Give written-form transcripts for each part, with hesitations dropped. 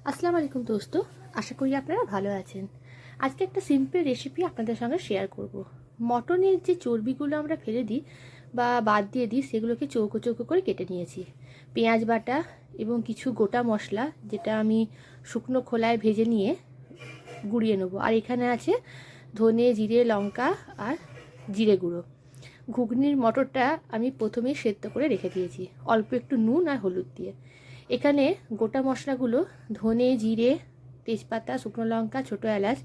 আসসালামু আলাইকুম দোস্ত, আশা করি আপনারা ভালো আছেন। আজকে একটা সিম্পল রেসিপি আপনাদের সঙ্গে শেয়ার করব। মটনের যে চর্বিগুলো আমরা ফেলে দিই বা বাদ দিয়ে দিই, সেগুলোকে চৌকো চৌকো করে কেটে নিয়েছি। পেঁয়াজ বাটা এবং কিছু গোটা মশলা, যেটা আমি শুকনো খোলায় ভেজে নিয়ে গুঁড়িয়ে নেবো। আর এখানে আছে ধনে, জিরে, লঙ্কা আর জিরে গুঁড়ো। ঘুগনির মটরটা আমি প্রথমেই সেদ্ধ করে রেখে দিয়েছি অল্প একটু নুন আর হলুদ দিয়ে। এখানে গোটা মশলাগুলো ধনে, জিরে, তেজপাতা, শুকনো লঙ্কা, ছোটো এলাচ,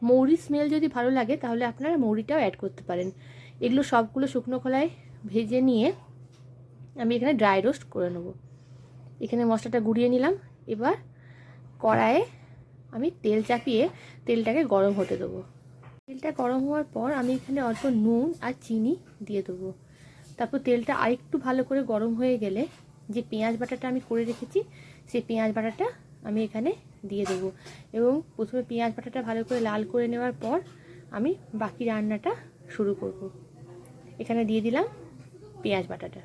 মৌরির স্মেল যদি ভালো লাগে তাহলে আপনারা মৌরিটাও অ্যাড করতে পারেন। এগুলো সবগুলো শুকনো খোলায় ভেজে নিয়ে আমি এখানে ড্রাই রোস্ট করে নেব। এখানে মশলাটা গুঁড়িয়ে নিলাম। এবার কড়াইয়ে আমি তেল চাপিয়ে তেলটাকে গরম হতে দেবো। তেলটা গরম হওয়ার পর আমি এখানে অল্প নুন আর চিনি দিয়ে দেবো। তারপর তেলটা আরেকটু ভালো করে গরম হয়ে গেলে যে পেঁয়াজ বাটাটা আমি করে রেখেছি, সেই পেঁয়াজ বাটাটা আমি এখানে দিয়ে দেবো। এবং প্রথমে পেঁয়াজ বাটাটা ভালো করে লাল করে নেওয়ার পর আমি বাকি রান্নাটা শুরু করব। এখানে দিয়ে দিলাম পেঁয়াজ বাটাটা।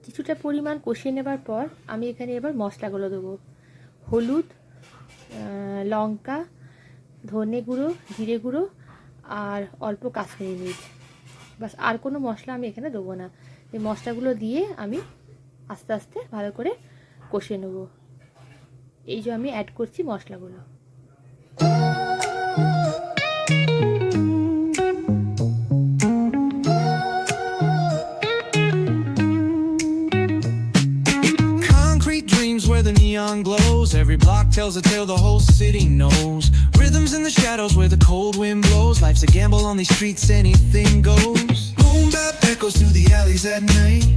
কিছুটা পরিমাণ কষিয়ে নেবার পর আমি এখানে এবার মশলাগুলো দেবো। হলুদ, লঙ্কা, ধনে গুঁড়ো, জিরে গুঁড়ো আর অল্প কাশ্মীরি মির্চ। বাস, আর কোনো মশলা আমি এখানে দেবো না। এই মশলাগুলো দিয়ে আমি আস্তে আস্তে ভালো করে কষিয়ে নেব। এই যে আমি অ্যাড করছি মশলাগুলো। Concrete dreams where the neon glows. Every block tells a tale the whole city knows. Rhythms in the shadows where the cold wind blows. Life's a gamble on these streets, anything goes. Boom bap echoes through the alleys at night.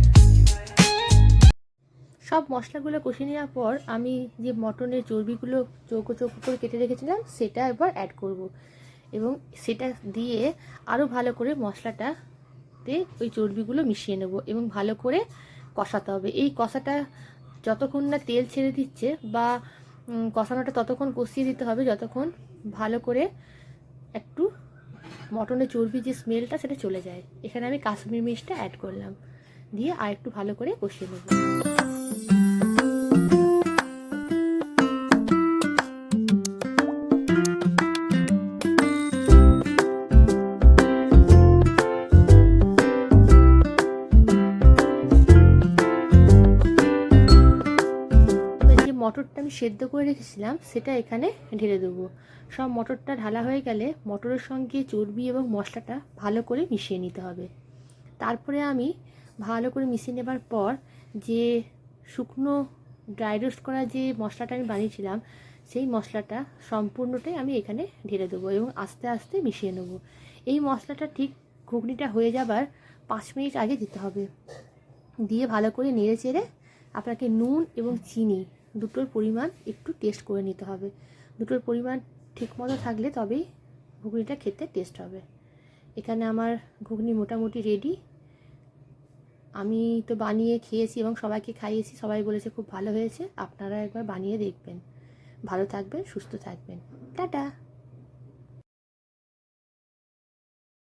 সব মশলাগুলো কষিয়ে নেওয়ার পর আমি যে মটনের চর্বিগুলো চৌকো চৌকো করে কেটে রেখেছিলাম সেটা এবার অ্যাড করব। এবং সেটা দিয়ে আরও ভালো করে মশলাটাতে ওই চর্বিগুলো মিশিয়ে নেব এবং ভালো করে কষাতে হবে। এই কষাটা যতক্ষণ না তেল ছেড়ে দিচ্ছে বা কষানোটা ততক্ষণ কষিয়ে দিতে হবে যতক্ষণ ভালো করে একটু মটনের চর্বি যে স্মেলটা সেটা চলে যায়। এখানে আমি কাশ্মীরি মির্চটা অ্যাড করলাম, দিয়ে আর একটু ভালো করে কষিয়ে নেব। মটরটা আমি সেদ্ধ করে রেখেছিলাম সেটা এখানে ঢেলে দেবো। সব মটরটা ঢালা হয়ে গেলে মটরের সঙ্গে চর্বি এবং মশলাটা ভালো করে মিশিয়ে নিতে হবে। তারপরে আমি ভালো করে মিশিয়ে নেবার পর যে শুকনো ড্রাই রোস্ট করা যে মশলাটা আমি বানিয়েছিলাম সেই মশলাটা সম্পূর্ণটাই আমি এখানে ঢেলে দেবো এবং আস্তে আস্তে মিশিয়ে নেব। এই মশলাটা ঠিক ঘুগনিটা হয়ে যাবার 5 মিনিট আগে দিতে হবে। দিয়ে ভালো করে নেড়ে চেড়ে আপনাকে নুন এবং চিনি দুটোর পরিমাণ একটু টেস্ট করে নিতে হবে। দুটোর পরিমাণ ঠিকমতো থাকলে তবেই ঘুগনিটা খেতে টেস্ট হবে। এখানে আমার ঘুগনি মোটামুটি রেডি। আমি তো বানিয়ে খেয়েছি এবং সবাইকে খাইয়েছি, সবাই বলেছে খুব ভালো হয়েছে। আপনারা একবার বানিয়ে দেখবেন। ভালো থাকবেন, সুস্থ থাকবেন। টাটা।